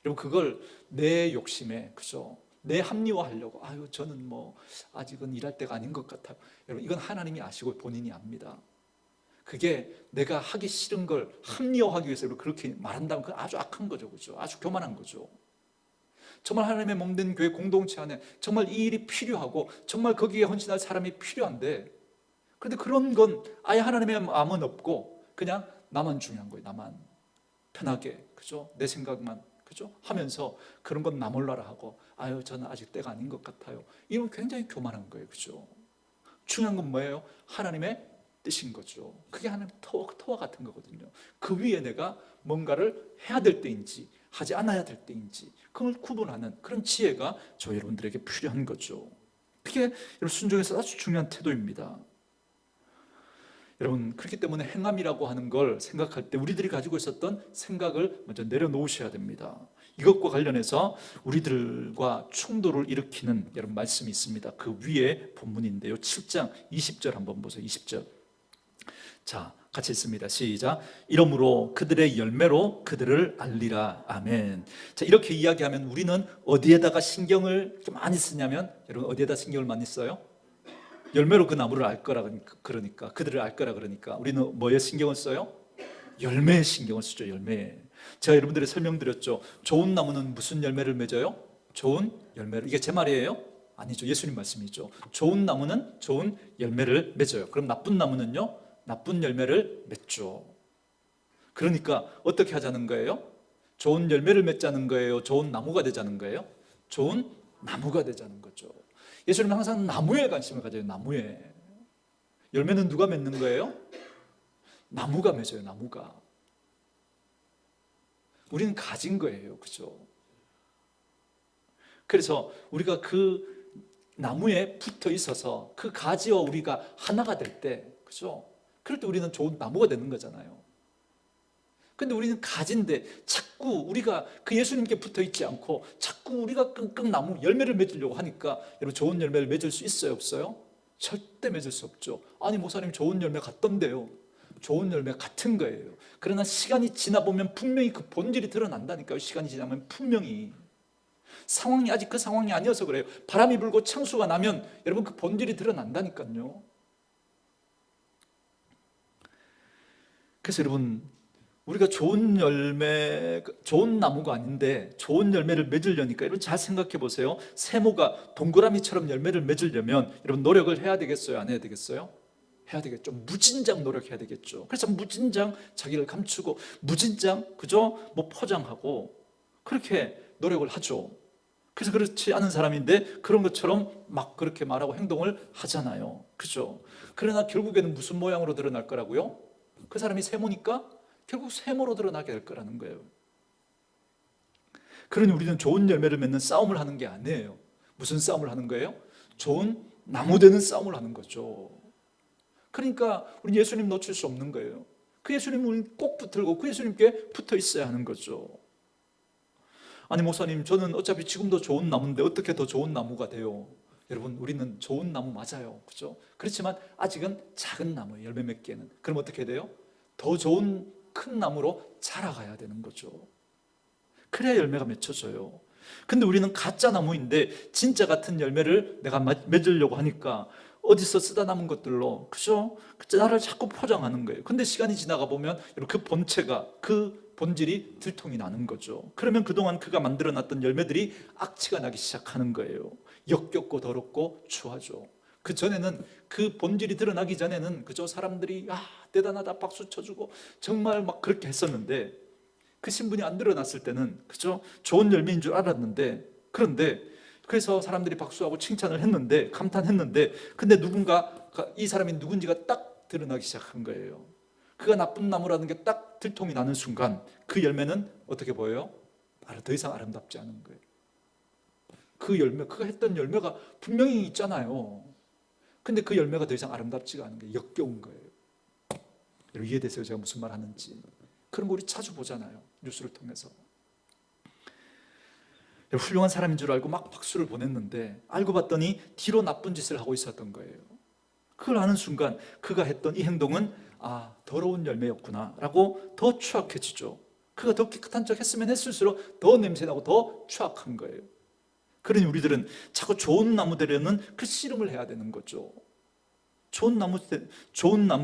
여러분, 그걸 내 욕심에, 그죠? 내 합리화하려고, 저는 뭐 아직은 일할 때가 아닌 것 같아요. 여러분, 이건 하나님이 아시고 본인이 압니다. 그게 내가 하기 싫은 걸 합리화하기 위해서 그렇게 말한다면 그건 아주 악한 거죠, 그죠? 아주 교만한 거죠. 정말 하나님의 몸된 교회 공동체 안에 정말 이 일이 필요하고 정말 거기에 헌신할 사람이 필요한데, 그런데 그런 건 아예 하나님의 마음은 없고 그냥 나만 중요한 거예요. 나만 편하게, 그죠? 내 생각만, 그죠? 하면서 그런 건 나 몰라라 하고, 저는 아직 때가 아닌 것 같아요. 이건 굉장히 교만한 거예요, 그죠? 중요한 건 뭐예요? 하나님의 뜻인 거죠. 그게 하나님 터와 같은 거거든요. 그 위에 내가 뭔가를 해야 될 때인지 하지 않아야 될 때인지 그걸 구분하는 그런 지혜가 저 여러분들에게 필요한 거죠. 그게 여러분 순종에서 아주 중요한 태도입니다. 여러분, 그렇기 때문에 행함이라고 하는 걸 생각할 때 우리들이 가지고 있었던 생각을 먼저 내려놓으셔야 됩니다. 이것과 관련해서 우리들과 충돌을 일으키는 여러분 말씀이 있습니다. 그 위에 본문인데요, 7장 20절 한번 보세요. 20절. 자, 같이 읽습니다. 시작. 이러므로 그들의 열매로 그들을 알리라. 아멘. 자, 이렇게 이야기하면 우리는 어디에다가 신경을 좀 많이 쓰냐면, 여러분 어디에다 신경을 많이 써요? 열매로 그 나무를 알 거라 그러니까, 그들을 알 거라 그러니까 우리는 뭐에 신경을 써요? 열매에 신경을 쓰죠. 열매에. 제가 여러분들이 설명드렸죠. 좋은 나무는 무슨 열매를 맺어요? 좋은 열매를. 이게 제 말이에요? 아니죠. 예수님 말씀이죠. 좋은 나무는 좋은 열매를 맺어요. 그럼 나쁜 나무는요? 나쁜 열매를 맺죠. 그러니까 어떻게 하자는 거예요? 좋은 열매를 맺자는 거예요? 좋은 나무가 되자는 거예요? 좋은 나무가 되자는 거죠. 예수님은 항상 나무에 관심을 가져요. 나무에. 열매는 누가 맺는 거예요? 나무가 맺어요. 나무가. 우리는 가진 거예요. 그죠? 그래서 우리가 그 나무에 붙어 있어서 그 가지와 우리가 하나가 될 때, 그죠? 그럴 때 우리는 좋은 나무가 되는 거잖아요. 근데 우리는 가지인데 자꾸 우리가 그 예수님께 붙어 있지 않고 자꾸 우리가 끙끙 나무 열매를 맺으려고 하니까, 여러분 좋은 열매를 맺을 수 있어요, 없어요? 절대 맺을 수 없죠. 아니 목사님 좋은 열매 같던데요. 좋은 열매 같은 거예요. 그러나 시간이 지나 보면 분명히 그 본질이 드러난다니까요. 시간이 지나면 분명히. 상황이 아직 그 상황이 아니어서 그래요. 바람이 불고 창수가 나면 여러분 그 본질이 드러난다니까요. 그래서 여러분, 우리가 좋은 열매, 좋은 나무가 아닌데 좋은 열매를 맺으려니까, 여러분 잘 생각해 보세요. 세모가 동그라미처럼 열매를 맺으려면 여러분 노력을 해야 되겠어요? 안 해야 되겠어요? 해야 되겠죠. 무진장 노력해야 되겠죠. 그래서 무진장 자기를 감추고 무진장, 그죠? 뭐 포장하고 그렇게 노력을 하죠. 그래서 그렇지 않은 사람인데 그런 것처럼 막 그렇게 말하고 행동을 하잖아요. 그죠? 그러나 결국에는 무슨 모양으로 드러날 거라고요? 그 사람이 세모니까 결국 세모로 드러나게 될 거라는 거예요. 그러니 우리는 좋은 열매를 맺는 싸움을 하는 게 아니에요. 무슨 싸움을 하는 거예요? 좋은 나무 되는 싸움을 하는 거죠. 그러니까 우리는 예수님 놓칠 수 없는 거예요. 그 예수님을 꼭 붙들고 그 예수님께 붙어 있어야 하는 거죠. 아니 목사님, 저는 어차피 지금도 좋은 나무인데 어떻게 더 좋은 나무가 돼요? 여러분, 우리는 좋은 나무 맞아요, 그렇죠? 그렇지만 아직은 작은 나무예요. 열매 맺기에는. 그럼 어떻게 돼요? 더 좋은 큰 나무로 자라가야 되는 거죠. 그래야 열매가 맺혀져요. 근데 우리는 가짜 나무인데 진짜 같은 열매를 내가 맺으려고 하니까 어디서 쓰다 남은 것들로, 그죠? 나를 자꾸 포장하는 거예요. 근데 시간이 지나가 보면 그 본체가, 그 본질이 들통이 나는 거죠. 그러면 그동안 그가 만들어놨던 열매들이 악취가 나기 시작하는 거예요. 역겹고 더럽고 추하죠. 그 전에는, 그 본질이 드러나기 전에는 그저 사람들이 대단하다 박수 쳐주고 정말 막 그렇게 했었는데, 그 신분이 안 드러났을 때는 그저 좋은 열매인 줄 알았는데, 그런데 그래서 사람들이 박수하고 칭찬을 했는데, 감탄했는데, 근데 누군가 이 사람이 누군지가 딱 드러나기 시작한 거예요. 그가 나쁜 나무라는 게 딱 들통이 나는 순간 그 열매는 어떻게 보여요? 더 이상 아름답지 않은 거예요. 그 열매, 그가 했던 열매가 분명히 있잖아요. 근데 그 열매가 더 이상 아름답지가 않은 게 역겨운 거예요. 여러분 이해되세요? 제가 무슨 말 하는지. 그런 거 우리 자주 보잖아요. 뉴스를 통해서. 훌륭한 사람인 줄 알고 막 박수를 보냈는데 알고 봤더니 뒤로 나쁜 짓을 하고 있었던 거예요. 그걸 아는 순간 그가 했던 이 행동은 더러운 열매였구나 라고 더 추악해지죠. 그가 더 깨끗한 척 했으면 했을수록 더 냄새나고 더 추악한 거예요. 그러니 우리들은 자꾸 좋은 나무 되려는 그 씨름을 해야 되는 거죠. 좋은 나무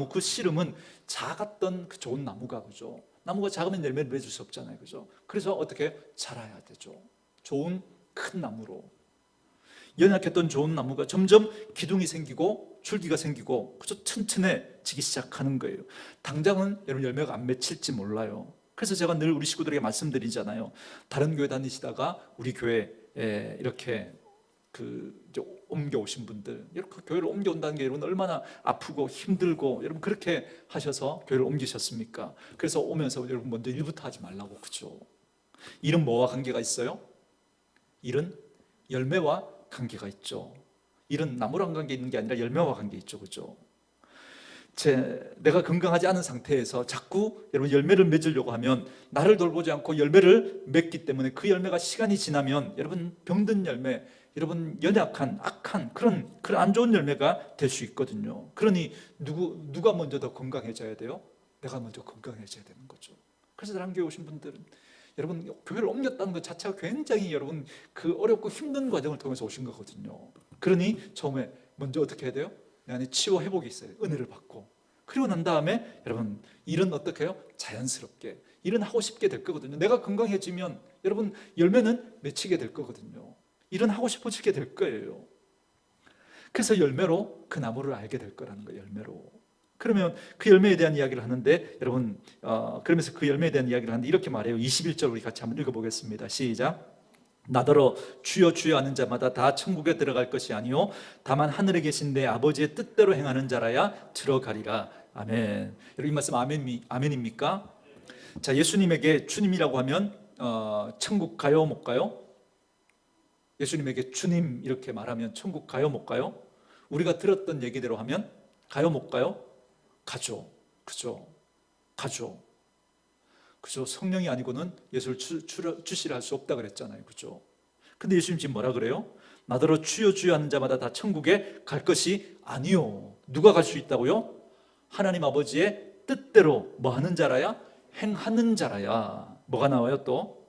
그 씨름은 작았던 그 좋은 나무가, 그죠? 나무가 작으면 열매를 맺을 수 없잖아요, 그죠? 그래서 어떻게 자라야 되죠? 좋은 큰 나무로. 연약했던 좋은 나무가 점점 기둥이 생기고 줄기가 생기고 그저 튼튼해지기 시작하는 거예요. 당장은 여러분 열매가 안 맺힐지 몰라요. 그래서 제가 늘 우리 식구들에게 말씀드리잖아요. 다른 교회 다니시다가 우리 교회에 이렇게 이제 옮겨오신 분들, 이렇게 교회를 옮겨온다는 게 여러분 얼마나 아프고 힘들고 여러분 그렇게 하셔서 교회를 옮기셨습니까? 그래서 오면서 여러분 먼저 일부터 하지 말라고, 그죠? 일은 뭐와 관계가 있어요? 일은 열매와 관계가 있죠. 일은 나무랑 관계 있는 게 아니라 열매와 관계 있죠, 그죠? 내가 건강하지 않은 상태에서 자꾸 여러분 열매를 맺으려고 하면 나를 돌보지 않고 열매를 맺기 때문에 그 열매가 시간이 지나면 여러분 병든 열매, 여러분 연약한 악한 그런 안 좋은 열매가 될 수 있거든요. 그러니 누가 먼저 더 건강해져야 돼요? 내가 먼저 건강해져야 되는 거죠. 그래서 다른 교회 오신 분들은 여러분 교회를 옮겼다는 것 자체가 굉장히 여러분 그 어렵고 힘든 과정을 통해서 오신 거거든요. 그러니 처음에 먼저 어떻게 해야 돼요? 내 안에 치유 회복이 있어요. 은혜를 받고. 그리고 난 다음에 여러분 일은 어떻게 해요? 자연스럽게 일은 하고 싶게 될 거거든요. 내가 건강해지면 여러분 열매는 맺히게 될 거거든요. 일은 하고 싶어지게 될 거예요. 그래서 열매로 그 나무를 알게 될 거라는 거예요. 열매로. 그러면 그 열매에 대한 이야기를 하는데 여러분 그러면서 그 열매에 대한 이야기를 하는데 이렇게 말해요. 21절 우리 같이 한번 읽어보겠습니다. 시작. 나더러 주여 주여 하는 자마다 다 천국에 들어갈 것이 아니요 다만 하늘에 계신 내 아버지의 뜻대로 행하는 자라야 들어가리라. 아멘. 여러분 이 말씀 아멘입니까? 자, 예수님에게 주님이라고 하면 천국 가요 못 가요? 예수님에게 주님 이렇게 말하면 천국 가요 못 가요? 우리가 들었던 얘기대로 하면 가요 못 가요? 가죠. 그죠? 가죠. 그죠? 성령이 아니고는 예수를 주시라 할 수 없다 그랬잖아요. 그죠? 근데 예수님 지금 뭐라 그래요? 나더러 주여 주여 하는 자마다 다 천국에 갈 것이 아니요. 누가 갈 수 있다고요? 하나님 아버지의 뜻대로 뭐 하는 자라야? 행하는 자라야. 뭐가 나와요 또?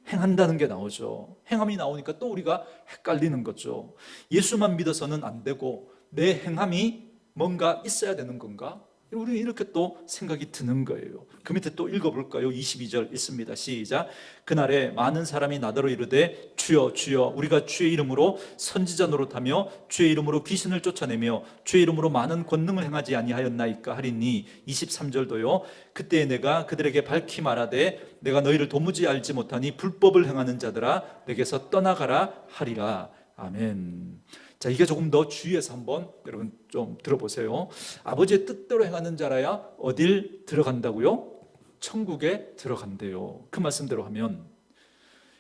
행한다는 게 나오죠. 행함이 나오니까 또 우리가 헷갈리는 거죠. 예수만 믿어서는 안 되고 내 행함이 뭔가 있어야 되는 건가? 우리는 이렇게 또 생각이 드는 거예요. 그 밑에 또 읽어볼까요? 22절 있습니다. 시작. 그날에 많은 사람이 나더러 이르되 주여 주여 우리가 주의 이름으로 선지자 노릇하며 주의 이름으로 귀신을 쫓아내며 주의 이름으로 많은 권능을 행하지 아니하였나이까 하리니 23절도요. 그때 내가 그들에게 밝히 말하되 내가 너희를 도무지 알지 못하니 불법을 행하는 자들아 내게서 떠나가라 하리라. 아멘. 자, 이게 조금 더 주의해서 한번 여러분 좀 들어보세요. 아버지의 뜻대로 행하는 자라야 어딜 들어간다고요? 천국에 들어간대요. 그 말씀대로 하면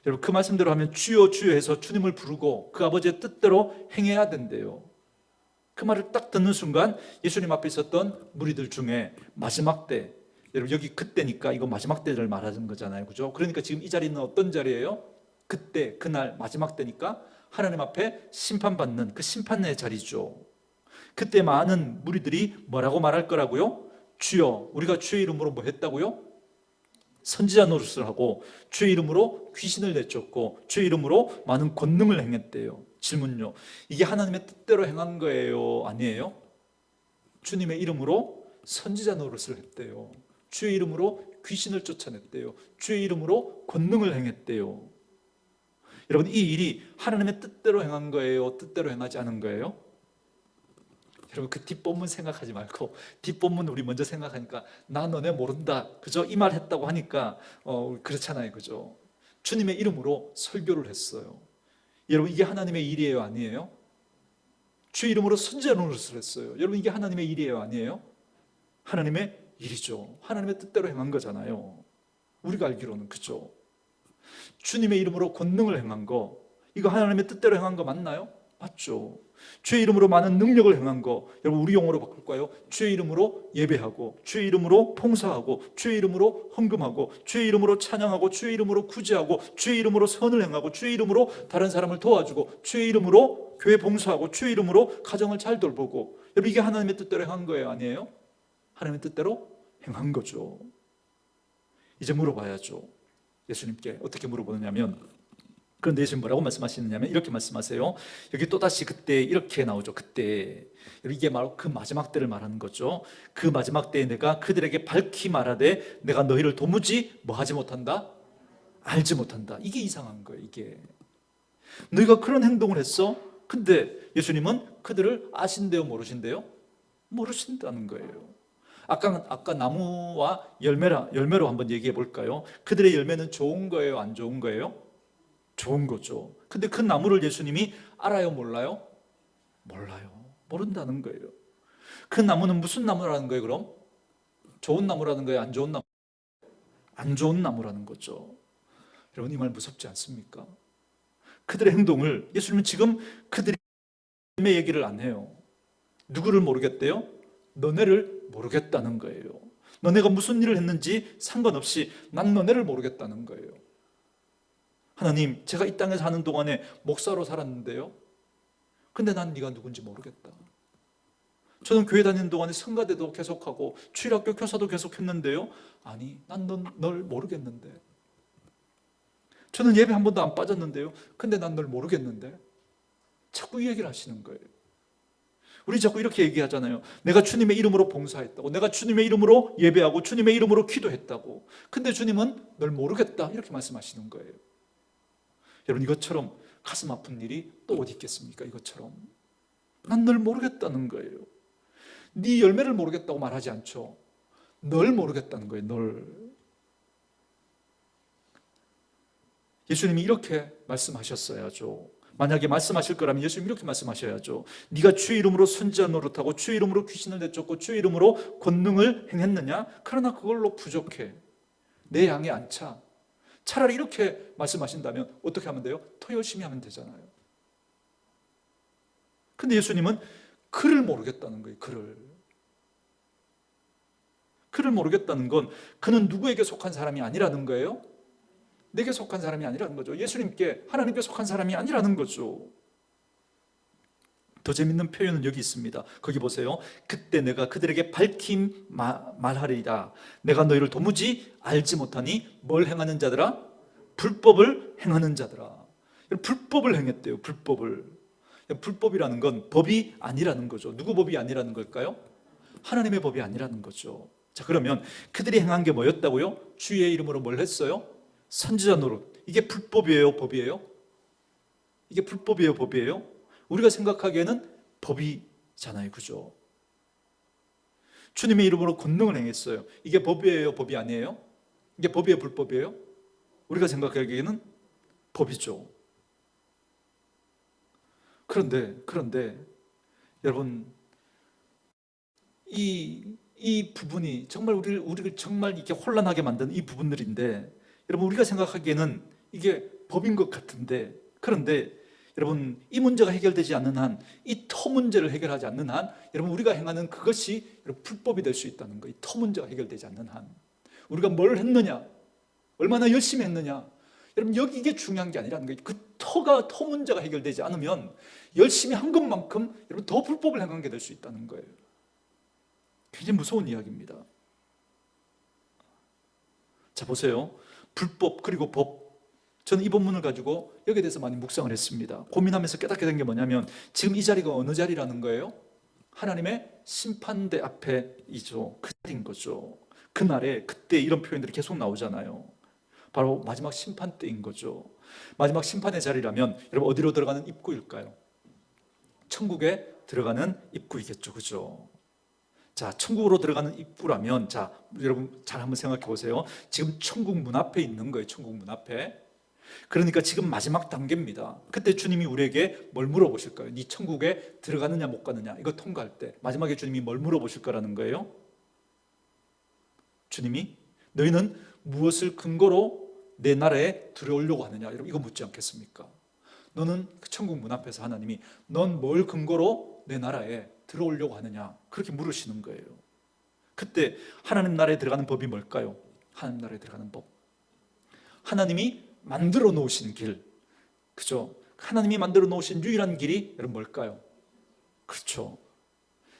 여러분 그 말씀대로 하면 주여 주여 해서 주님을 부르고 그 아버지의 뜻대로 행해야 된대요. 그 말을 딱 듣는 순간 예수님 앞에 있었던 무리들 중에 마지막 때, 여러분 여기 그때니까 이거 마지막 때를 말하는 거잖아요. 그죠? 그러니까 지금 이 자리는 어떤 자리예요? 그때 그날 마지막 때니까 하나님 앞에 심판받는 그 심판의 자리죠. 그때 많은 무리들이 뭐라고 말할 거라고요? 주여 우리가 주의 이름으로 뭐 했다고요? 선지자 노릇을 하고 주의 이름으로 귀신을 내쫓고 주의 이름으로 많은 권능을 행했대요. 질문요. 이게 하나님의 뜻대로 행한 거예요? 아니에요? 주님의 이름으로 선지자 노릇을 했대요. 주의 이름으로 귀신을 쫓아냈대요. 주의 이름으로 권능을 행했대요. 여러분 이 일이 하나님의 뜻대로 행한 거예요? 뜻대로 행하지 않은 거예요? 여러분 그 뒷본문 생각하지 말고 뒷본문 우리 먼저 생각하니까 나 너네 모른다 그죠? 이 말 했다고 하니까 그렇잖아요. 그죠? 주님의 이름으로 설교를 했어요. 여러분 이게 하나님의 일이에요? 아니에요? 주의 이름으로 선지자 노릇을 했어요. 여러분 이게 하나님의 일이에요? 아니에요? 하나님의 일이죠. 하나님의 뜻대로 행한 거잖아요. 우리가 알기로는. 그죠? 주님의 이름으로 권능을 행한 거, 이거 하나님의 뜻대로 행한 거 맞나요? 맞죠. 주의 이름으로 많은 능력을 행한 거, 여러분 우리 용어로 바꿀까요? 주의 이름으로 예배하고, 주의 이름으로 봉사하고, 주의 이름으로 헌금하고, 주의 이름으로 찬양하고, 주의 이름으로 구제하고, 주의 이름으로 선을 행하고, 주의 이름으로 다른 사람을 도와주고, 주의 이름으로 교회 봉사하고, 주의 이름으로 가정을 잘 돌보고. 여러분 이게 하나님의 뜻대로 행한 거예요, 아니에요? 하나님의 뜻대로 행한 거죠. 이제 물어봐야죠. 예수님께 어떻게 물어보느냐면, 그런데 예수님 뭐라고 말씀하시느냐면 이렇게 말씀하세요. 여기 또다시 그때 이렇게 나오죠. 그때, 이게 바로 그 마지막 때를 말하는 거죠. 그 마지막 때에 내가 그들에게 밝히 말하되 내가 너희를 도무지 뭐 하지 못한다? 알지 못한다. 이게 이상한 거예요. 이게 너희가 그런 행동을 했어. 근데 예수님은 그들을 아신대요, 모르신대요? 모르신다는 거예요. 아까 나무와 열매로 한번 얘기해 볼까요? 그들의 열매는 좋은 거예요, 안 좋은 거예요? 좋은 거죠. 근데 그 나무를 예수님이 알아요, 몰라요? 몰라요. 모른다는 거예요. 그 나무는 무슨 나무라는 거예요, 그럼? 좋은 나무라는 거예요, 안 좋은 나무? 안 좋은 나무라는 거죠. 여러분 이 말 무섭지 않습니까? 그들의 행동을, 예수님은 지금 그들의 얘기를 안 해요. 누구를 모르겠대요? 너네를 모르겠다는 거예요. 너네가 무슨 일을 했는지 상관없이 난 너네를 모르겠다는 거예요. 하나님, 제가 이 땅에 사는 동안에 목사로 살았는데요, 근데 난 네가 누군지 모르겠다. 저는 교회 다니는 동안에 성가대도 계속하고 주일학교 교사도 계속했는데요, 아니 난 널 모르겠는데. 저는 예배 한 번도 안 빠졌는데요, 근데 난 널 모르겠는데. 자꾸 이 얘기를 하시는 거예요. 우리 자꾸 이렇게 얘기하잖아요. 내가 주님의 이름으로 봉사했다고, 내가 주님의 이름으로 예배하고 주님의 이름으로 기도했다고. 근데 주님은 널 모르겠다 이렇게 말씀하시는 거예요. 여러분 이것처럼 가슴 아픈 일이 또 어디 있겠습니까? 이것처럼 난 널 모르겠다는 거예요. 네 열매를 모르겠다고 말하지 않죠. 널 모르겠다는 거예요. 널. 예수님이 이렇게 말씀하셨어야죠. 만약에 말씀하실 거라면 예수님이 이렇게 말씀하셔야죠. 네가 주의 이름으로 선지자 노릇하고 주의 이름으로 귀신을 내쫓고 주의 이름으로 권능을 행했느냐? 그러나 그걸로 부족해. 내 양에 안 차. 차라리 이렇게 말씀하신다면 어떻게 하면 돼요? 더 열심히 하면 되잖아요. 근데 예수님은 그를 모르겠다는 거예요. 그를 모르겠다는 건 그는 누구에게 속한 사람이 아니라는 거예요. 내게 속한 사람이 아니라는 거죠. 예수님께, 하나님께 속한 사람이 아니라는 거죠. 더 재밌는 표현은 여기 있습니다. 거기 보세요. 그때 내가 그들에게 밝힌 말하리라. 내가 너희를 도무지 알지 못하니 뭘 행하는 자들아? 불법을 행하는 자들아. 불법을 행했대요. 불법이라는 건 법이 아니라는 거죠. 누구 법이 아니라는 걸까요? 하나님의 법이 아니라는 거죠. 자, 그러면 그들이 행한 게 뭐였다고요? 주의 이름으로 뭘 했어요? 선지자 노릇. 이게 불법이에요, 법이에요? 이게 불법이에요, 법이에요? 우리가 생각하기에는 법이잖아요, 그죠? 주님의 이름으로 권능을 행했어요. 이게 법이에요, 법이 아니에요? 이게 법이에요, 불법이에요? 우리가 생각하기에는 법이죠. 그런데 여러분, 이 부분이 정말 우리를 정말 이렇게 혼란하게 만든 이 부분들인데, 여러분 우리가 생각하기에는 이게 법인 것 같은데, 그런데 여러분 이 문제가 해결되지 않는 한, 이 터 문제를 해결하지 않는 한, 여러분 우리가 행하는 그것이 불법이 될 수 있다는 거예요. 이 터 문제가 해결되지 않는 한, 우리가 뭘 했느냐, 얼마나 열심히 했느냐, 여러분 여기 이게 중요한 게 아니라는 거예요. 그 터 문제가 해결되지 않으면 열심히 한 것만큼 여러분 더 불법을 행한 게 될 수 있다는 거예요. 굉장히 무서운 이야기입니다. 자, 보세요. 불법 그리고 법. 저는 이 본문을 가지고 여기에 대해서 많이 묵상을 했습니다. 고민하면서 깨닫게 된 게 뭐냐면, 지금 이 자리가 어느 자리라는 거예요? 하나님의 심판대 앞에이죠. 그 자리인 거죠. 그날에, 그때 이런 표현들이 계속 나오잖아요. 바로 마지막 심판 때인 거죠. 마지막 심판의 자리라면 여러분 어디로 들어가는 입구일까요? 천국에 들어가는 입구이겠죠, 그죠? 자, 천국으로 들어가는 입구라면, 자, 여러분 잘 한번 생각해 보세요. 지금 천국 문 앞에 있는 거예요. 천국 문 앞에. 그러니까 지금 마지막 단계입니다. 그때 주님이 우리에게 뭘 물어보실까요? 네 천국에 들어가느냐 못 가느냐, 이거 통과할 때 마지막에 주님이 뭘 물어보실 거라는 거예요? 주님이 너희는 무엇을 근거로 내 나라에 들어오려고 하느냐, 여러분 이거 묻지 않겠습니까? 너는 그 천국 문 앞에서 하나님이 넌 뭘 근거로 내 나라에 들어오려고 하느냐 그렇게 물으시는 거예요. 그때 하나님 나라에 들어가는 법이 뭘까요? 하나님 나라에 들어가는 법, 하나님이 만들어 놓으신 길, 그죠? 하나님이 만들어 놓으신 유일한 길이 여러분 뭘까요? 그렇죠.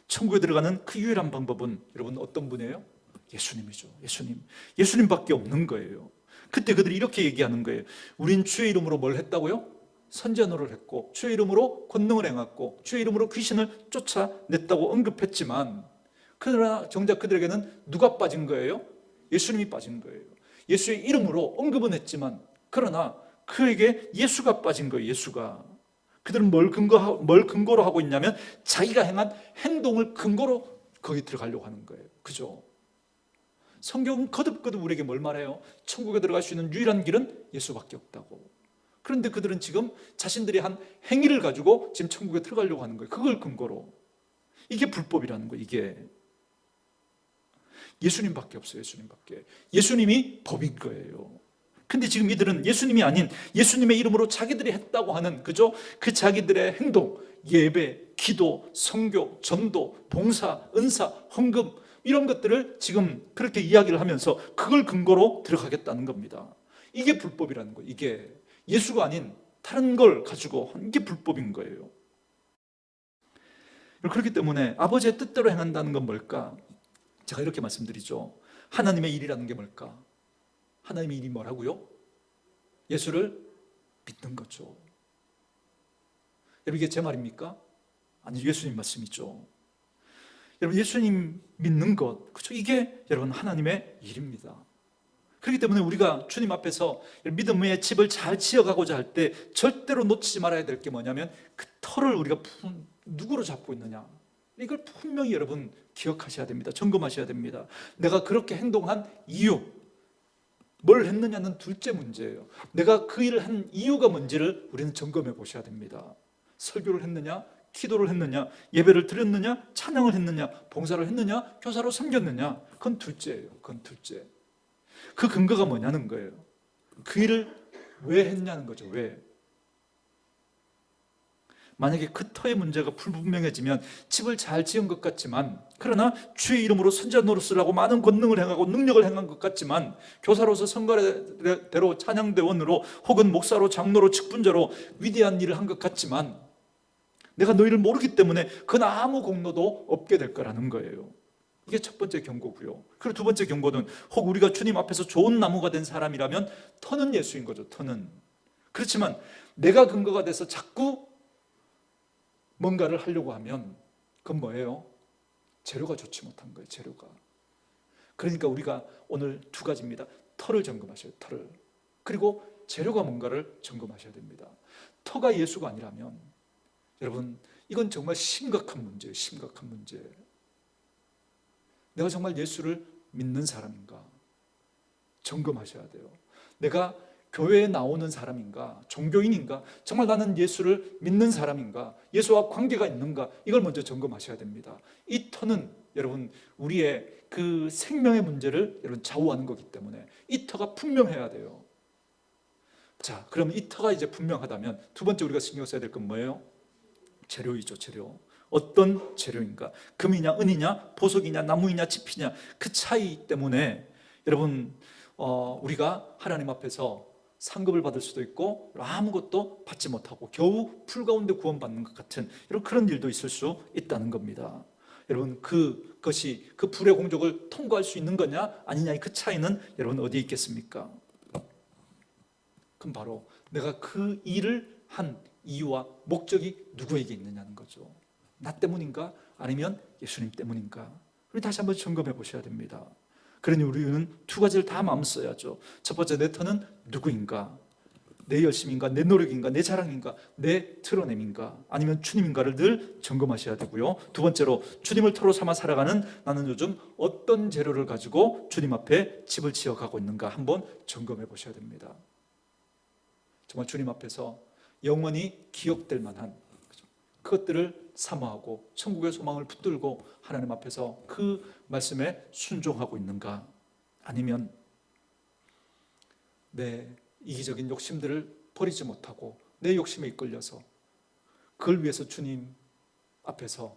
천국에 들어가는 그 유일한 방법은 여러분 어떤 분이에요? 예수님이죠. 예수님밖에 없는 거예요. 그때 그들이 이렇게 얘기하는 거예요. 우린 주의 이름으로 뭘 했다고요? 선전을 했고 주의 이름으로 권능을 행했고 주의 이름으로 귀신을 쫓아냈다고 언급했지만, 그러나 정작 그들에게는 누가 빠진 거예요? 예수님이 빠진 거예요. 예수의 이름으로 언급은 했지만 그러나 그에게 예수가 빠진 거예요. 예수가. 그들은 뭘 근거로 하고 있냐면 자기가 행한 행동을 근거로 거기 들어가려고 하는 거예요. 그죠? 성경은 거듭거듭 우리에게 뭘 말해요? 천국에 들어갈 수 있는 유일한 길은 예수밖에 없다고. 그런데 그들은 지금 자신들이 한 행위를 가지고 지금 천국에 들어가려고 하는 거예요. 그걸 근거로. 이게 불법이라는 거예요. 이게 예수님밖에 없어요. 예수님이 법인 거예요. 근데 지금 이들은 예수님이 아닌 예수님의 이름으로 자기들이 했다고 하는, 그죠? 그 자기들의 행동, 예배, 기도, 선교, 전도, 봉사, 은사, 헌금 이런 것들을 지금 그렇게 이야기를 하면서 그걸 근거로 들어가겠다는 겁니다. 이게 불법이라는 거예요. 이게 예수가 아닌 다른 걸 가지고 한 게 불법인 거예요. 그렇기 때문에 아버지의 뜻대로 행한다는 건 뭘까? 제가 이렇게 말씀드리죠. 하나님의 일이라는 게 뭘까? 하나님의 일이 뭐라고요? 예수를 믿는 거죠. 여러분 이게 제 말입니까? 아니, 예수님 말씀이죠. 여러분 예수님 믿는 것, 그렇죠? 이게 여러분 하나님의 일입니다. 그렇기 때문에 우리가 주님 앞에서 믿음의 집을 잘 지어가고자 할 때 절대로 놓치지 말아야 될 게 뭐냐면 그 터를 우리가 누구로 잡고 있느냐, 이걸 분명히 여러분 기억하셔야 됩니다. 점검하셔야 됩니다. 내가 그렇게 행동한 이유, 뭘 했느냐는 둘째 문제예요. 내가 그 일을 한 이유가 뭔지를 우리는 점검해 보셔야 됩니다. 설교를 했느냐, 기도를 했느냐, 예배를 드렸느냐, 찬양을 했느냐, 봉사를 했느냐, 교사로 섬겼느냐, 그건 둘째예요. 그건 둘째. 그 근거가 뭐냐는 거예요. 그 일을 왜 했냐는 거죠. 왜? 만약에 그 터의 문제가 불분명해지면 집을 잘 지은 것 같지만, 그러나 주의 이름으로 선자 노릇을 하고 많은 권능을 행하고 능력을 행한 것 같지만, 교사로서 성가대로 찬양대원으로 혹은 목사로 장로로 직분자로 위대한 일을 한 것 같지만 내가 너희를 모르기 때문에 그건 아무 공로도 없게 될 거라는 거예요. 이게 첫 번째 경고고요. 그리고 두 번째 경고는 혹 우리가 주님 앞에서 좋은 나무가 된 사람이라면 터는 예수인 거죠. 터는. 그렇지만 내가 근거가 돼서 자꾸 뭔가를 하려고 하면 그건 뭐예요? 재료가 좋지 못한 거예요. 재료가. 그러니까 우리가 오늘 두 가지입니다. 터를 점검하셔야 돼요. 터를. 그리고 재료가 뭔가를 점검하셔야 됩니다. 터가 예수가 아니라면 여러분 이건 정말 심각한 문제예요. 심각한 문제. 내가 정말 예수를 믿는 사람인가 점검하셔야 돼요. 내가 교회에 나오는 사람인가, 종교인인가, 정말 나는 예수를 믿는 사람인가, 예수와 관계가 있는가, 이걸 먼저 점검하셔야 됩니다. 이 터는 여러분 우리의 그 생명의 문제를 여러분 좌우하는 거기 때문에 이 터가 분명해야 돼요. 자, 그럼 이 터가 이제 분명하다면 두 번째 우리가 신경 써야 될 건 뭐예요? 재료이죠. 재료. 어떤 재료인가? 금이냐, 은이냐, 보석이냐, 나무이냐, 짚이냐, 그 차이 때문에 여러분 우리가 하나님 앞에서 상급을 받을 수도 있고 아무것도 받지 못하고 겨우 풀 가운데 구원받는 것 같은 이런 그런 일도 있을 수 있다는 겁니다. 여러분 그것이 그 불의 공적을 통과할 수 있는 거냐 아니냐의 그 차이는 여러분 어디에 있겠습니까? 그럼 바로 내가 그 일을 한 이유와 목적이 누구에게 있느냐는 거죠. 나 때문인가 아니면 예수님 때문인가? 우리 다시 한번 점검해 보셔야 됩니다. 그러니 우리는 두 가지를 다 마음 써야죠. 첫 번째, 내 터는 누구인가? 내 열심인가? 내 노력인가? 내 자랑인가? 내 드러냄인가? 아니면 주님인가를 늘 점검하셔야 되고요. 두 번째로, 주님을 터로 삼아 살아가는 나는 요즘 어떤 재료를 가지고 주님 앞에 집을 지어가고 있는가 한번 점검해 보셔야 됩니다. 정말 주님 앞에서 영원히 기억될 만한 그것들을 사모하고 천국의 소망을 붙들고 하나님 앞에서 그 말씀에 순종하고 있는가? 아니면 내 이기적인 욕심들을 버리지 못하고 내 욕심에 이끌려서 그걸 위해서 주님 앞에서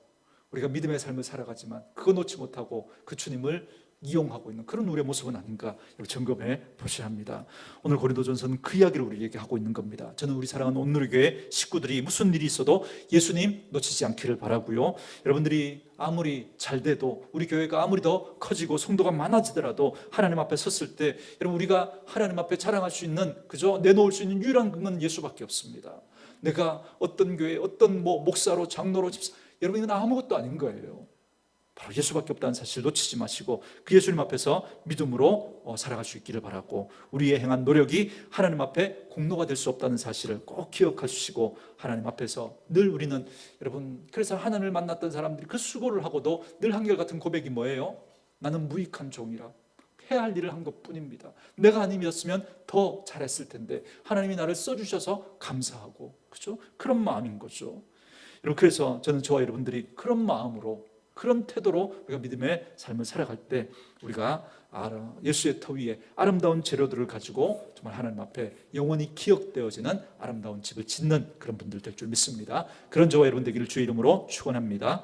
우리가 믿음의 삶을 살아가지만 그거 놓지 못하고 그 주님을 이용하고 있는 그런 우리의 모습은 아닌가 점검해 보셔야 합니다. 오늘 고린도전서는 그 이야기를 우리에게 하고 있는 겁니다. 저는 우리 사랑하는 온누리교회 식구들이 무슨 일이 있어도 예수님 놓치지 않기를 바라고요. 여러분들이 아무리 잘 돼도 우리 교회가 아무리 더 커지고 성도가 많아지더라도 하나님 앞에 섰을 때 여러분 우리가 하나님 앞에 자랑할 수 있는 그저 내놓을 수 있는 유일한 건 예수밖에 없습니다. 내가 어떤 교회 어떤 목사로 장로로 집사 여러분 이건 아무것도 아닌 거예요. 바로 예수밖에 없다는 사실 놓치지 마시고 그 예수님 앞에서 믿음으로 살아갈 수 있기를 바라고 우리의 행한 노력이 하나님 앞에 공로가 될 수 없다는 사실을 꼭 기억하시고 하나님 앞에서 늘 우리는 여러분 그래서 하나님을 만났던 사람들이 그 수고를 하고도 늘 한결같은 고백이 뭐예요? 나는 무익한 종이라 해야 할 일을 한 것뿐입니다. 내가 아님이었으면 더 잘했을 텐데 하나님이 나를 써주셔서 감사하고 그죠? 그런 마음인 거죠. 여러분 그래서 저는 저와 여러분들이 그런 마음으로 그런 태도로 우리가 믿음의 삶을 살아갈 때 우리가 예수의 터 위에 아름다운 재료들을 가지고 정말 하나님 앞에 영원히 기억되어지는 아름다운 집을 짓는 그런 분들 될 줄 믿습니다. 그런 저와 여러분 되기를 주의 이름으로 축원합니다.